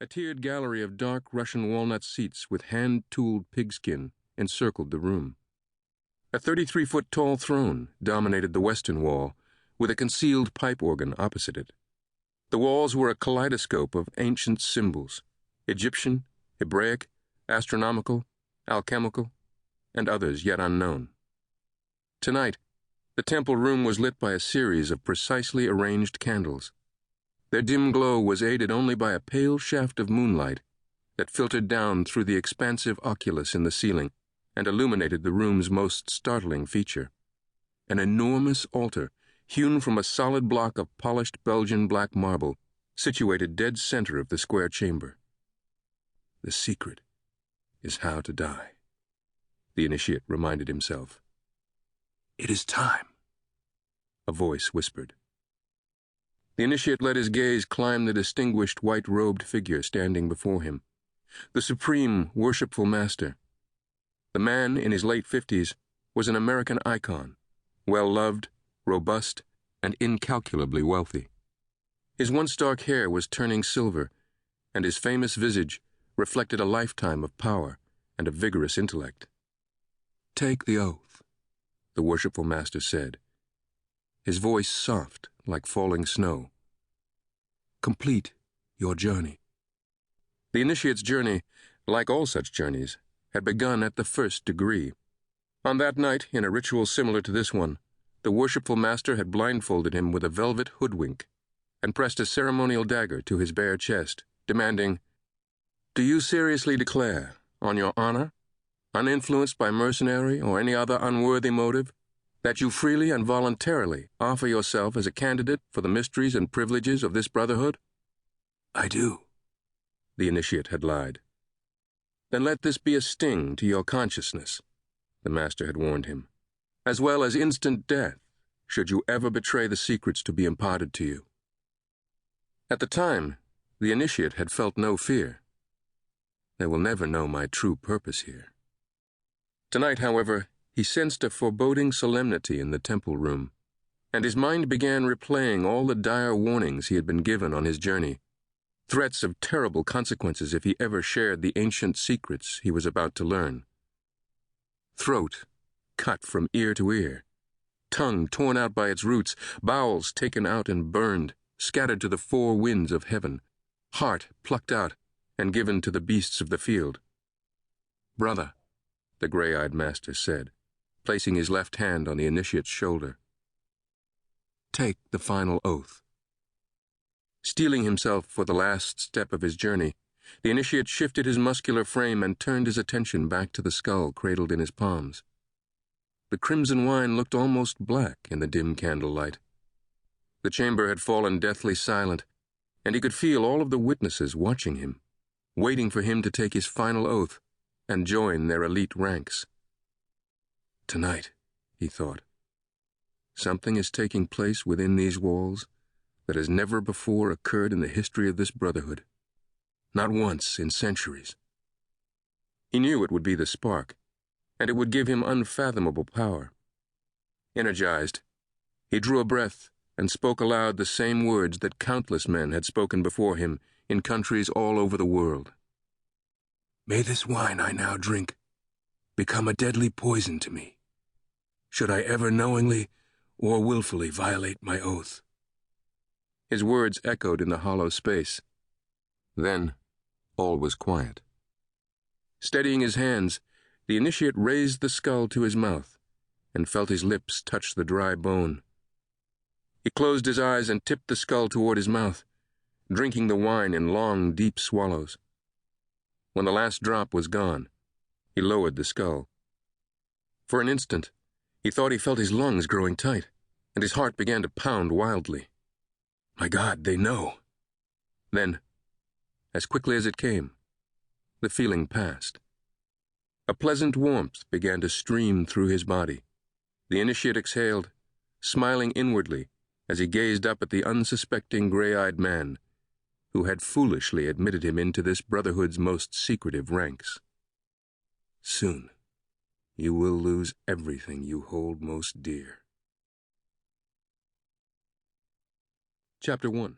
A tiered gallery of dark Russian walnut seats with hand-tooled pigskin encircled the room. A 33-foot tall throne dominated the western wall, with a concealed pipe organ opposite it. The walls were a kaleidoscope of ancient symbols: Egyptian, Hebraic, astronomical, alchemical, and others yet unknown. Tonight, the temple room was lit by a series of precisely arranged candles. Their dim glow was aided only by a pale shaft of moonlight that filtered down through the expansive oculus in the ceiling and illuminated the room's most startling feature: an enormous altar hewn from a solid block of polished Belgian black marble, situated dead center of the square chamber. The secret is how to die, the initiate reminded himself. It is time, a voice whispered. The initiate let his gaze climb the distinguished white-robed figure standing before him, the supreme, worshipful master. The man, in his late 50s, was an American icon, well-loved, robust, and incalculably wealthy. His once dark hair was turning silver, and his famous visage reflected a lifetime of power and a vigorous intellect. "Take the oath," the worshipful master said, his voice soft like falling snow. "Complete your journey." The initiate's journey, like all such journeys, had begun at the first degree. On that night, in a ritual similar to this one, the worshipful master had blindfolded him with a velvet hoodwink and pressed a ceremonial dagger to his bare chest, demanding, "Do you seriously declare, on your honor, uninfluenced by mercenary or any other unworthy motive, that you freely and voluntarily offer yourself as a candidate for the mysteries and privileges of this brotherhood?" "I do," the initiate had lied. "Then let this be a sting to your consciousness," the master had warned him, "as well as instant death, should you ever betray the secrets to be imparted to you." At the time, the initiate had felt no fear. They will never know my true purpose here. Tonight, however, he sensed a foreboding solemnity in the temple room, and his mind began replaying all the dire warnings he had been given on his journey, threats of terrible consequences if he ever shared the ancient secrets he was about to learn. Throat cut from ear to ear, tongue torn out by its roots, bowels taken out and burned, scattered to the four winds of heaven, heart plucked out and given to the beasts of the field. "Brother," the gray-eyed master said, placing his left hand on the initiate's shoulder, "take the final oath." Steeling himself for the last step of his journey, the initiate shifted his muscular frame and turned his attention back to the skull cradled in his palms. The crimson wine looked almost black in the dim candlelight. The chamber had fallen deathly silent, and he could feel all of the witnesses watching him, waiting for him to take his final oath and join their elite ranks. Tonight, he thought, something is taking place within these walls that has never before occurred in the history of this brotherhood. Not once in centuries. He knew it would be the spark, and it would give him unfathomable power. Energized, he drew a breath and spoke aloud the same words that countless men had spoken before him in countries all over the world. "May this wine I now drink become a deadly poison to me, should I ever knowingly or willfully violate my oath." His words echoed in the hollow space. Then, all was quiet. Steadying his hands, the initiate raised the skull to his mouth and felt his lips touch the dry bone. He closed his eyes and tipped the skull toward his mouth, drinking the wine in long, deep swallows. When the last drop was gone, he lowered the skull. For an instant, he thought he felt his lungs growing tight, and his heart began to pound wildly. My God, they know. Then, as quickly as it came, the feeling passed. A pleasant warmth began to stream through his body. The initiate exhaled, smiling inwardly as he gazed up at the unsuspecting gray-eyed man who had foolishly admitted him into this brotherhood's most secretive ranks. Soon, you will lose everything you hold most dear. Chapter 1.